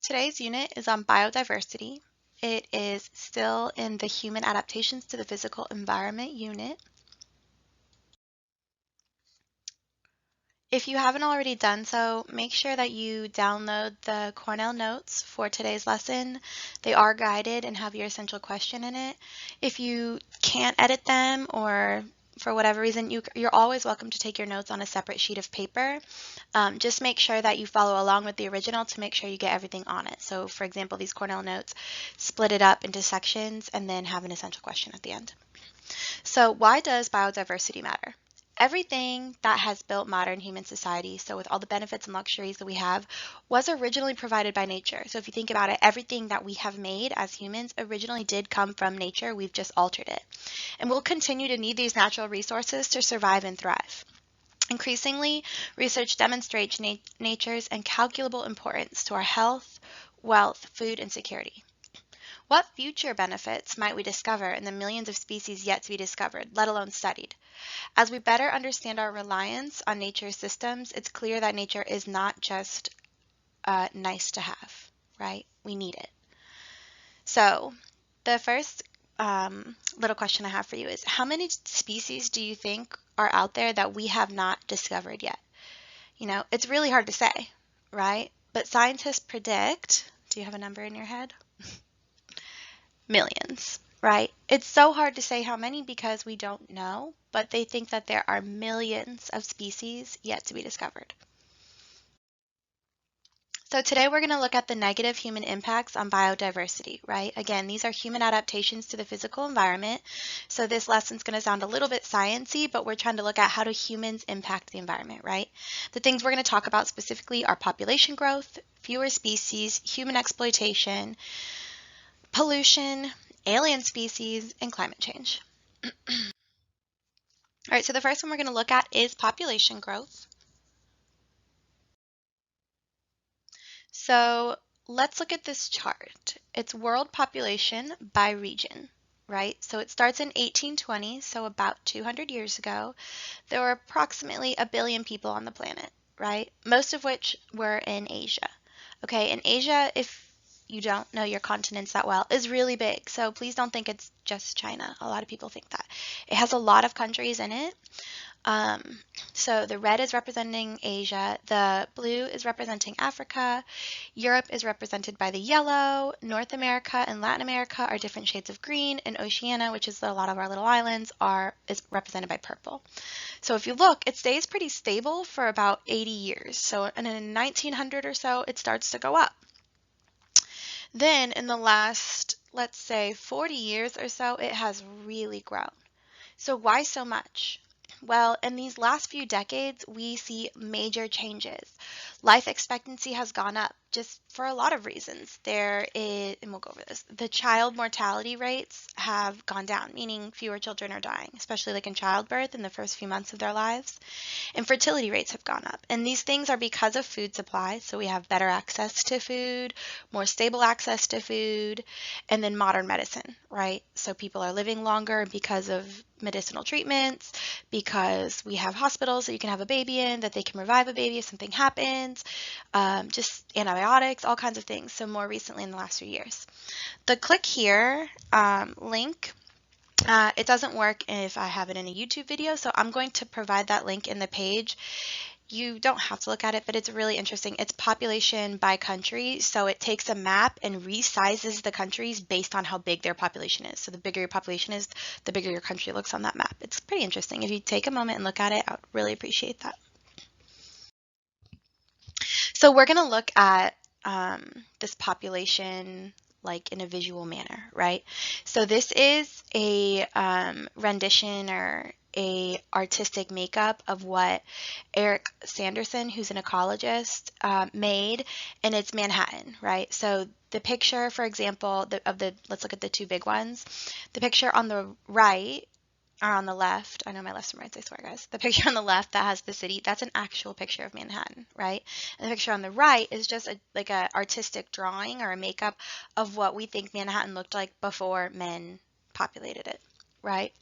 Today's unit is on biodiversity. It is still in the Human Adaptations to the Physical Environment unit. If you haven't already done so, make sure that you download the Cornell notes for today's lesson. They are guided and have your essential question in it. If you can't edit them or for whatever reason, you're always welcome to take your notes on a separate sheet of paper. Just make sure that you follow along with the original to make sure you get everything on it. So for example, these Cornell notes, split it up into sections and then have an essential question at the end. So why does biodiversity matter? Everything that has built modern human society, so with all the benefits and luxuries that we have, was originally provided by nature. So if you think about it, everything that we have made as humans originally did come from nature. We've just altered it. And we'll continue to need these natural resources to survive and thrive. Increasingly, research demonstrates nature's incalculable importance to our health, wealth, food, and security. What future benefits might we discover in the millions of species yet to be discovered, let alone studied? As we better understand our reliance on nature's systems, it's clear that nature is not just nice to have, right? We need it. So the first little question I have for you is, how many species do you think are out there that we have not discovered yet? You know, it's really hard to say, right? But scientists predict, do you have a number in your head? Millions, right? It's so hard to say how many because we don't know, but they think that there are millions of species yet to be discovered. So today we're going to look at the negative human impacts on biodiversity, right? Again, these are human adaptations to the physical environment. So this lesson's going to sound a little bit sciencey, but we're trying to look at how do humans impact the environment, right? The things we're going to talk about specifically are population growth, fewer species, human exploitation, pollution, alien species, and climate change. All right, so the first one we're going to look at is population growth. So let's look at this chart. It's world population by region, right? So it starts in 1820, so about 200 years ago. There were approximately 1 billion people on the planet, right? Most of which were in Asia. Okay, and Asia, if you don't know your continents that well, is really big. So please don't think it's just China. A lot of people think that. It has a lot of countries in it. So the red is representing Asia, the blue is representing Africa, Europe is represented by the yellow, North America and Latin America are different shades of green, and Oceania, which is a lot of our little islands, is represented by purple. So if you look, it stays pretty stable for about 80 years. So and in 1900 or so, it starts to go up. Then in the last, let's say 40 years or so, it has really grown. So why so much? Well, in these last few decades, we see major changes. Life expectancy has gone up just for a lot of reasons. There is, and we'll go over this, the child mortality rates have gone down, meaning fewer children are dying, especially like in childbirth in the first few months of their lives. And fertility rates have gone up. And these things are because of food supply. So we have better access to food, more stable access to food, and then modern medicine, right? So people are living longer because of medicinal treatments, because we have hospitals that you can have a baby in, that they can revive a baby if something happens, just antibiotics, all kinds of things. So more recently in the last few years. The click here link, it doesn't work if I have it in a YouTube video, so I'm going to provide that link in the page. You don't have to look at it, but it's really interesting. It's population by country, so it takes a map and resizes the countries based on how big their population is. So the bigger your population is, the bigger your country looks on that map. It's pretty interesting. If you take a moment and look at it, I would really appreciate that. So we're going to look at this population like in a visual manner, right? So this is a rendition or a artistic makeup of what Eric Sanderson, who's an ecologist, made, and it's Manhattan, right? So the picture, for example, let's look at the two big ones. The picture on the right or on the left, I know my lefts and rights, I swear guys. The picture on the left that has the city, that's an actual picture of Manhattan, right? And the picture on the right is just like a artistic drawing or a makeup of what we think Manhattan looked like before men populated it, right?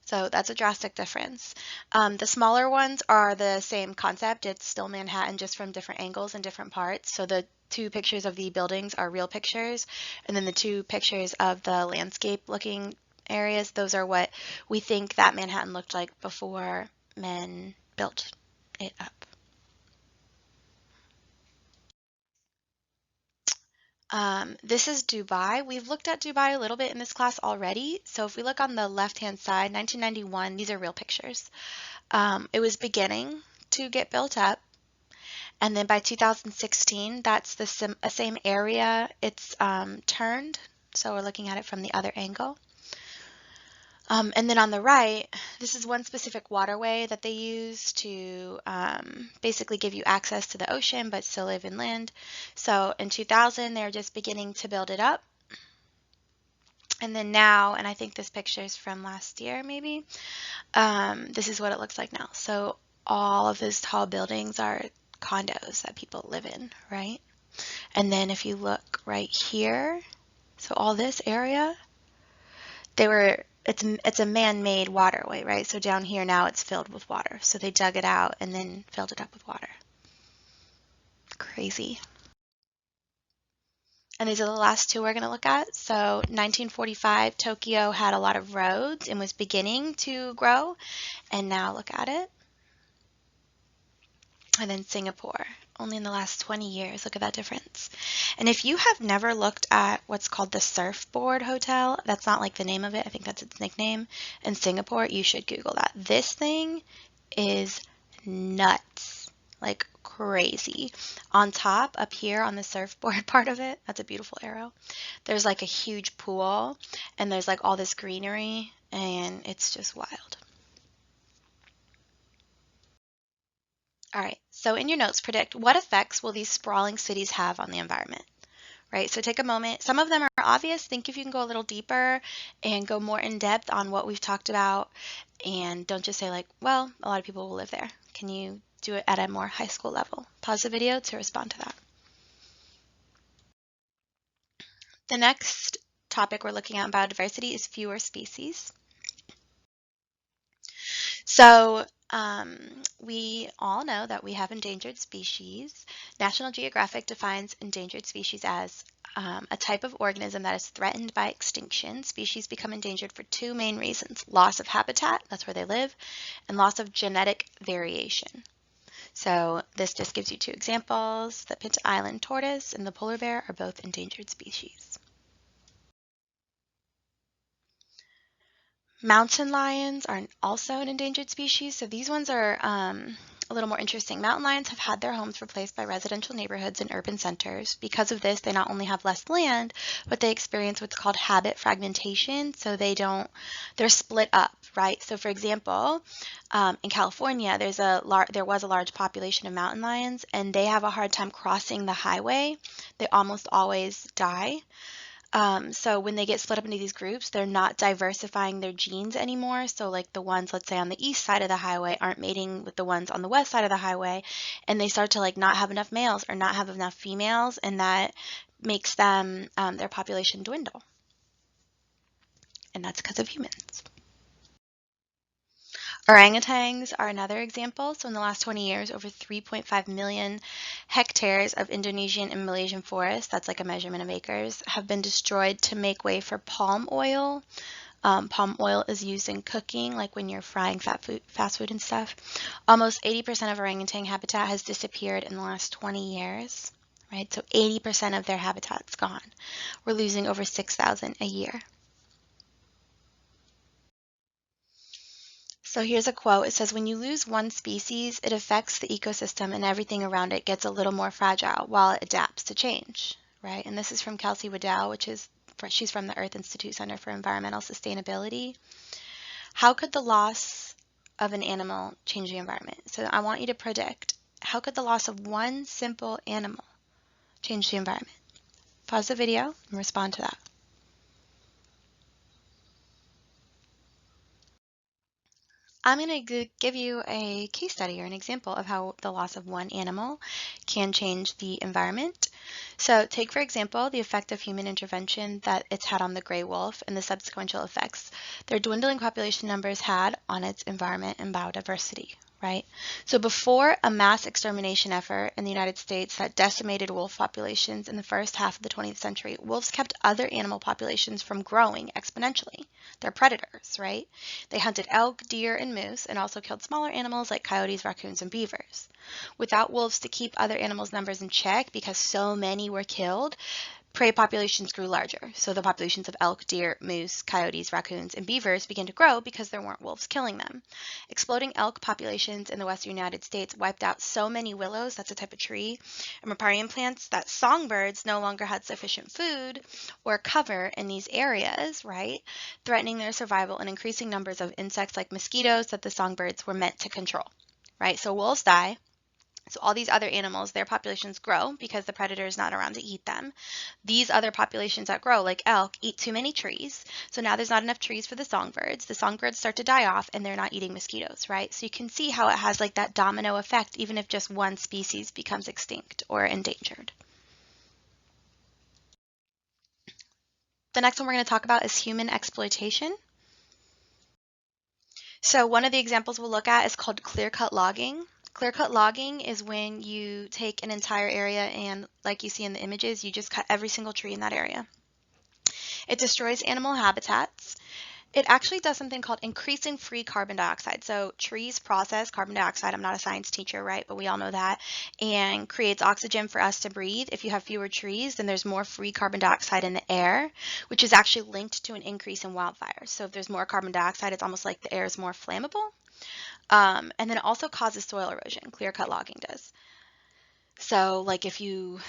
So that's a drastic difference. The smaller ones are the same concept. It's still Manhattan, just from different angles and different parts. So the two pictures of the buildings are real pictures, and then the two pictures of the landscape looking areas, those are what we think that Manhattan looked like before men built it up. This is Dubai. We've looked at Dubai a little bit in this class already. So if we look on the left-hand side, 1991, these are real pictures. It was beginning to get built up. And then by 2016, that's the same area. It's turned. So we're looking at it from the other angle. And then on the right, this is one specific waterway that they use to basically give you access to the ocean, but still live inland. So in 2000, they're just beginning to build it up. And then now, and I think this picture is from last year maybe, this is what it looks like now. So all of those tall buildings are condos that people live in, right? And then if you look right here, so all this area, it's a man-made waterway, right? So down here now it's filled with water. So they dug it out and then filled it up with water. Crazy. And these are the last two we're going to look at. So 1945, Tokyo had a lot of roads and was beginning to grow. And now look at it. And then Singapore, only in the last 20 years. Look at that difference. And if you have never looked at what's called the Surfboard Hotel, that's not like the name of it, I think that's its nickname, in Singapore, you should Google that. This thing is nuts, like crazy. On top, up here on the surfboard part of it, that's a beautiful arrow, there's like a huge pool, and there's like all this greenery, and it's just wild. All right, so in your notes, predict what effects will these sprawling cities have on the environment, right? So take a moment. Some of them are obvious. Think if you can go a little deeper and go more in depth on what we've talked about, and don't just say like, well, a lot of people will live there. Can you do it at a more high school level? Pause the video to respond to that. The next topic we're looking at in biodiversity is fewer species. So we all know that we have endangered species. National Geographic defines endangered species as a type of organism that is threatened by extinction. Species become endangered for two main reasons: loss of habitat, that's where they live, and loss of genetic variation. So this just gives you two examples. The Pinta Island tortoise and the polar bear are both endangered species. Mountain lions are also an endangered species, so these ones are a little more interesting. Mountain lions have had their homes replaced by residential neighborhoods and urban centers. Because of this, they not only have less land, but they experience what's called habit fragmentation, so they're split up, right? So for example, in California, there was a large population of mountain lions, and they have a hard time crossing the highway. They almost always die. So when they get split up into these groups, they're not diversifying their genes anymore. So like the ones, let's say on the east side of the highway aren't mating with the ones on the west side of the highway, and they start to like not have enough males or not have enough females, and that makes them their population dwindle. And that's because of humans. Orangutans are another example. So in the last 20 years, over 3.5 million hectares of Indonesian and Malaysian forests, that's like a measurement of acres, have been destroyed to make way for palm oil. Palm oil is used in cooking, like when you're frying fast food and stuff. Almost 80% of orangutan habitat has disappeared in the last 20 years, right? So 80% of their habitat's gone. We're losing over 6,000 a year. So here's a quote. It says, when you lose one species, it affects the ecosystem and everything around it gets a little more fragile while it adapts to change, right? And this is from Kelsey Waddell, she's from the Earth Institute Center for Environmental Sustainability. How could the loss of an animal change the environment? So I want you to predict, how could the loss of one simple animal change the environment? Pause the video and respond to that. I'm going to give you a case study or an example of how the loss of one animal can change the environment. So take, for example, the effect of human intervention that it's had on the gray wolf and the subsequent effects their dwindling population numbers had on its environment and biodiversity. Right? So before a mass extermination effort in the United States that decimated wolf populations in the first half of the 20th century, wolves kept other animal populations from growing exponentially. They're predators, right? They hunted elk, deer, and moose, and also killed smaller animals like coyotes, raccoons, and beavers. Without wolves to keep other animals' numbers in check because so many were killed, prey populations grew larger. So the populations of elk, deer, moose, coyotes, raccoons, and beavers began to grow because there weren't wolves killing them. Exploding elk populations in the western United States wiped out so many willows, that's a type of tree, and riparian plants, that songbirds no longer had sufficient food or cover in these areas, right? Threatening their survival and increasing numbers of insects like mosquitoes that the songbirds were meant to control, right? So wolves die. So all these other animals, their populations grow because the predator is not around to eat them. These other populations that grow, like elk, eat too many trees. So now there's not enough trees for the songbirds. The songbirds start to die off and they're not eating mosquitoes, right? So you can see how it has like that domino effect even if just one species becomes extinct or endangered. The next one we're going to talk about is human exploitation. So one of the examples we'll look at is called clear-cut logging. Clear-cut logging is when you take an entire area and, like you see in the images, you just cut every single tree in that area. It destroys animal habitats. It actually does something called increasing free carbon dioxide. So trees process carbon dioxide. I'm not a science teacher, right? But we all know that. And creates oxygen for us to breathe. If you have fewer trees, then there's more free carbon dioxide in the air, which is actually linked to an increase in wildfires. So if there's more carbon dioxide, it's almost like the air is more flammable. And then it also causes soil erosion. Clear-cut logging does. So like if you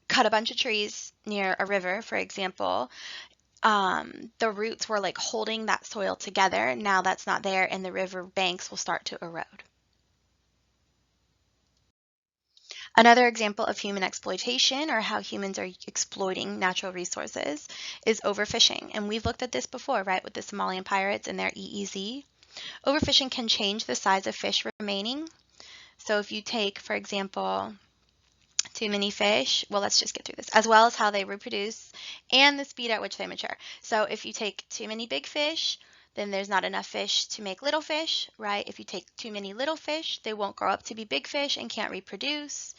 cut a bunch of trees near a river, for example, the roots were like holding that soil together. Now that's not there and the river banks will start to erode. Another example of human exploitation or how humans are exploiting natural resources is overfishing. And we've looked at this before, right, with the Somalian pirates and their EEZ. Overfishing can change the size of fish remaining. So if you take, for example, too many fish, well, let's just get through this, as well as how they reproduce and the speed at which they mature. So if you take too many big fish, then there's not enough fish to make little fish, right? If you take too many little fish, they won't grow up to be big fish and can't reproduce.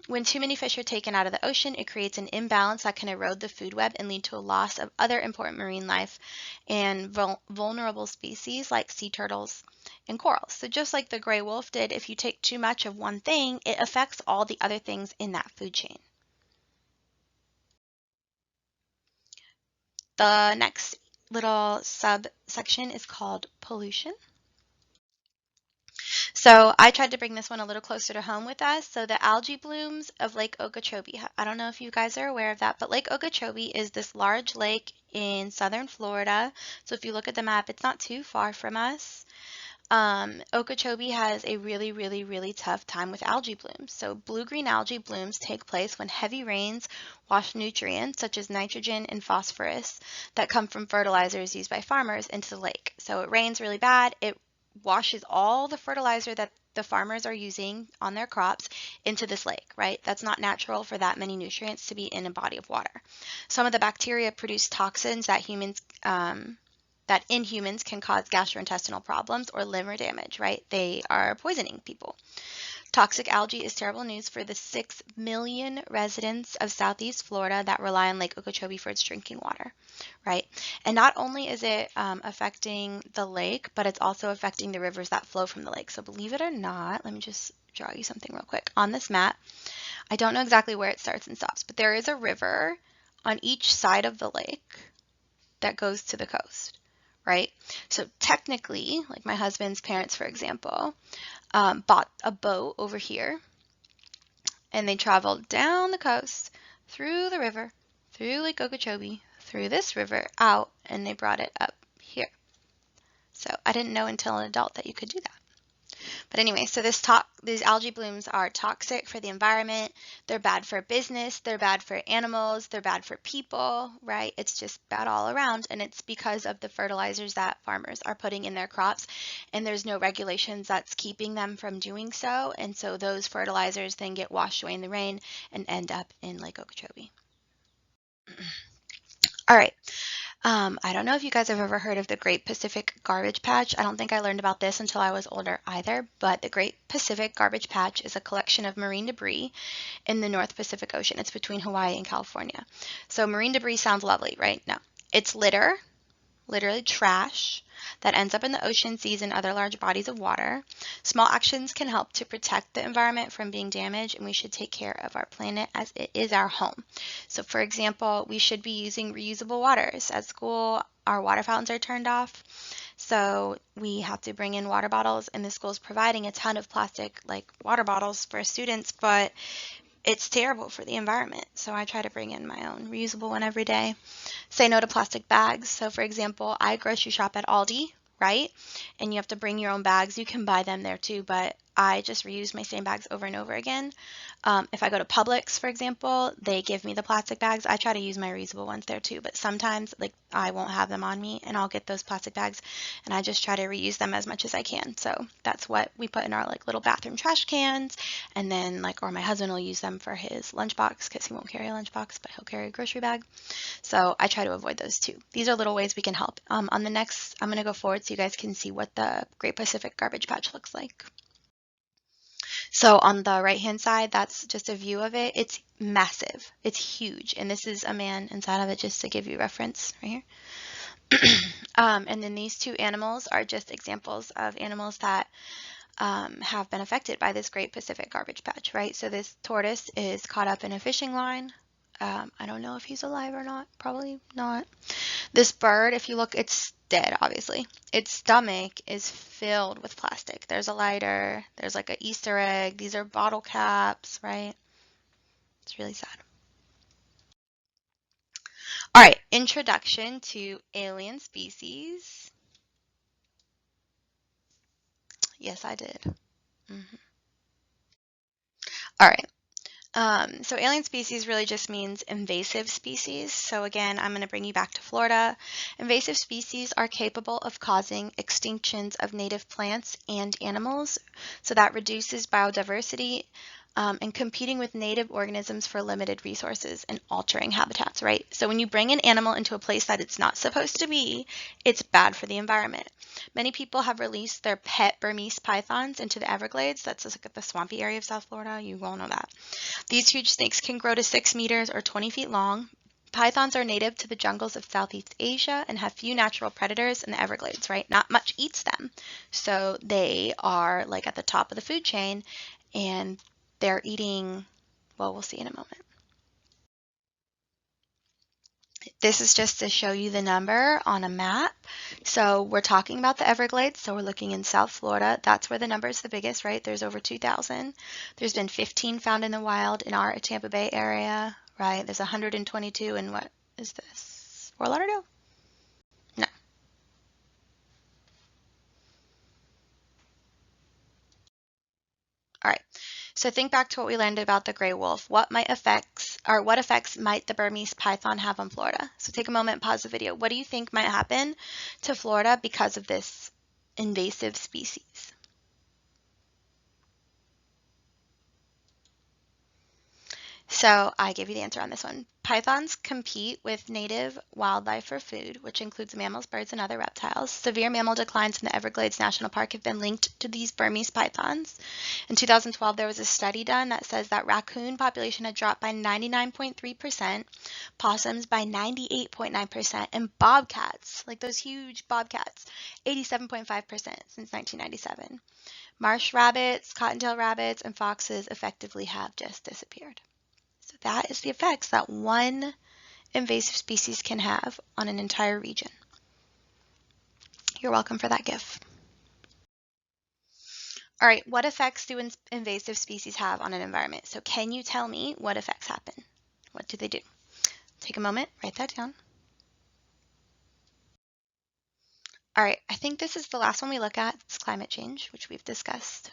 When too many fish are taken out of the ocean, it creates an imbalance that can erode the food web and lead to a loss of other important marine life and vulnerable species like sea turtles and corals. So just like the gray wolf did, if you take too much of one thing, it affects all the other things in that food chain. The next little subsection is called pollution. So I tried to bring this one a little closer to home with us. So the algae blooms of Lake Okeechobee. I don't know if you guys are aware of that, but Lake Okeechobee is this large lake in southern Florida. So if you look at the map, it's not too far from us. Okeechobee has a really, really, really tough time with algae blooms. So blue-green algae blooms take place when heavy rains wash nutrients such as nitrogen and phosphorus that come from fertilizers used by farmers into the lake. So it rains really bad, it washes all the fertilizer that the farmers are using on their crops into this lake, right? That's not natural for that many nutrients to be in a body of water. Some of the bacteria produce toxins that in humans can cause gastrointestinal problems or liver damage, right? They are poisoning people. Toxic algae is terrible news for the 6 million residents of Southeast Florida that rely on Lake Okeechobee for its drinking water, right? And not only is it affecting the lake, but it's also affecting the rivers that flow from the lake. So believe it or not, let me just draw you something real quick. On this map, I don't know exactly where it starts and stops, but there is a river on each side of the lake that goes to the coast, right? So technically, like my husband's parents, for example, bought a boat over here and they traveled down the coast, through the river, through Lake Okeechobee, through this river, out, and they brought it up here. So I didn't know until an adult that you could do that. But anyway, so these algae blooms are toxic for the environment. They're bad for business. They're bad for animals. They're bad for people, right? It's just bad all around. And it's because of the fertilizers that farmers are putting in their crops. And there's no regulations that's keeping them from doing so. And so those fertilizers then get washed away in the rain and end up in Lake Okeechobee. All right. I don't know if you guys have ever heard of the Great Pacific Garbage Patch. I don't think I learned about this until I was older either, but the Great Pacific Garbage Patch is a collection of marine debris in the North Pacific Ocean. It's between Hawaii and California. So marine debris sounds lovely, right? No. It's litter, literally trash, that ends up in the ocean, seas, and other large bodies of water. Small actions can help to protect the environment from being damaged, and we should take care of our planet as it is our home. So, for example, we should be using reusable waters. At school, our water fountains are turned off, so we have to bring in water bottles, and the school is providing a ton of plastic, like water bottles for students, but it's terrible for the environment. So I try to bring in my own reusable one every day. Say no to plastic bags. So for example, I grocery shop at Aldi, right? And you have to bring your own bags. You can buy them there too, but I just reuse my same bags over and over again. If I go to Publix, for example, they give me the plastic bags. I try to use my reusable ones there too, but sometimes like I won't have them on me and I'll get those plastic bags and I just try to reuse them as much as I can. So that's what we put in our like little bathroom trash cans, and then like, or my husband will use them for his lunchbox because he won't carry a lunchbox, but he'll carry a grocery bag. So I try to avoid those too. These are little ways we can help. On the next, I'm going to go forward so you guys can see what the Great Pacific Garbage Patch looks like. So on the right-hand side, that's just a view of it. It's massive. It's huge. And this is a man inside of it just to give you reference right here. And then these two animals are just examples of animals that have been affected by this Great Pacific Garbage Patch, right? So this tortoise is caught up in a fishing line. I don't know if he's alive or not. Probably not. This bird, if you look, it's dead, obviously. Its stomach is filled with plastic. There's a lighter. There's like an Easter egg. These are bottle caps, right? It's really sad. All right, introduction to alien species. Yes, I did. All right. So alien species really just means invasive species. So again, I'm going to bring you back to Florida. Invasive species are capable of causing extinctions of native plants and animals. So that reduces biodiversity and competing with native organisms for limited resources and altering habitats, right? So when you bring an animal into a place that it's not supposed to be, it's bad for the environment. Many people have released their pet Burmese pythons into the Everglades. That's just like the swampy area of South Florida. You all know that. These huge snakes can grow to 6 meters or 20 feet long. Pythons are native to the jungles of Southeast Asia and have few natural predators in the Everglades, right? Not much eats them. So they are like at the top of the food chain and they're eating, well, we'll see in a moment. This is just to show you the number on a map. So we're talking about the Everglades, so we're looking in South Florida. That's where the number is the biggest, right? There's over 2,000. There's been 15 found in the wild in our Tampa Bay area, right? There's 122 in what is this? Fort Lauderdale? No. All right. So think back to what we learned about the gray wolf. What effects might the Burmese python have on Florida? So take a moment, pause the video. What do you think might happen to Florida because of this invasive species? So I gave you the answer on this one. Pythons compete with native wildlife for food, which includes mammals, birds, and other reptiles. Severe mammal declines in the Everglades National Park have been linked to these Burmese pythons. In 2012, there was a study done that says that raccoon population had dropped by 99.3%, possums by 98.9%, and bobcats, like those huge bobcats, 87.5% since 1997. Marsh rabbits, cottontail rabbits, and foxes effectively have just disappeared. So that is the effects that one invasive species can have on an entire region. You're welcome for that gift. All right, what effects do invasive species have on an environment? So can you tell me what effects happen? What do they do? Take a moment, write that down. All right, I think this is the last one we look at. It's climate change, which we've discussed.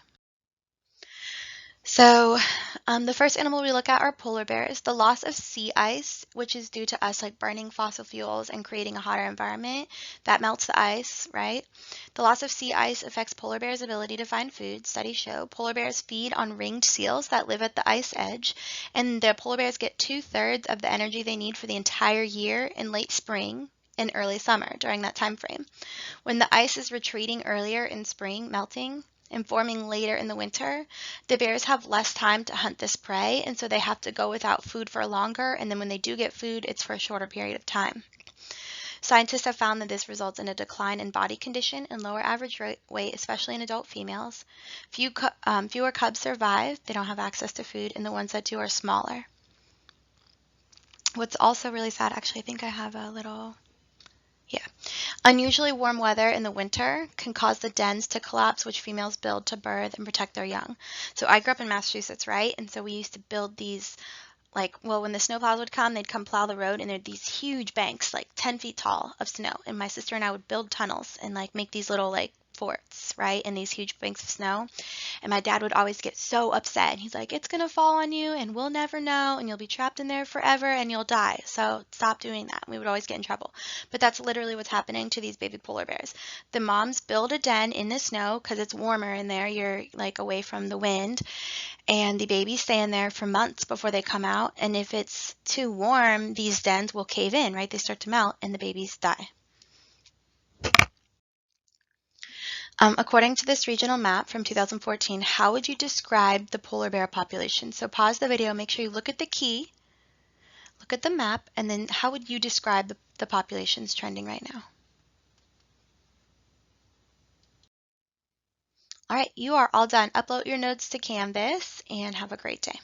So, the first animal we look at are polar bears. The loss of sea ice, which is due to us like burning fossil fuels and creating a hotter environment, that melts the ice, right? The loss of sea ice affects polar bears' ability to find food. Studies show polar bears feed on ringed seals that live at the ice edge, and the polar bears get 2/3 of the energy they need for the entire year in late spring and early summer during that time frame. When the ice is retreating earlier in spring, melting, and forming later in the winter, the bears have less time to hunt this prey, and so they have to go without food for longer, and then when they do get food, it's for a shorter period of time. Scientists have found that this results in a decline in body condition and lower average weight, especially in adult females. Fewer cubs survive, they don't have access to food, and the ones that do are smaller. What's also really sad, actually, I think I have a little, yeah. Unusually warm weather in the winter can cause the dens to collapse, which females build to birth and protect their young. So I grew up in Massachusetts, right? And so we used to build these, like, well, when the snowplows would come, they'd come plow the road, and there'd these huge banks, like 10 feet tall of snow. And my sister and I would build tunnels and, like, make these little, like, forts, right, in these huge banks of snow. And my dad would always get so upset. He's like, it's going to fall on you, and we'll never know, and you'll be trapped in there forever, and you'll die. So stop doing that. We would always get in trouble. But that's literally what's happening to these baby polar bears. The moms build a den in the snow because it's warmer in there. You're, like, away from the wind. And the babies stay in there for months before they come out. And if it's too warm, these dens will cave in, right? They start to melt, and the babies die. According to this regional map from 2014, how would you describe the polar bear population? So pause the video, make sure you look at the key, look at the map, and then how would you describe the populations trending right now? All right, you are all done. Upload your notes to Canvas and have a great day.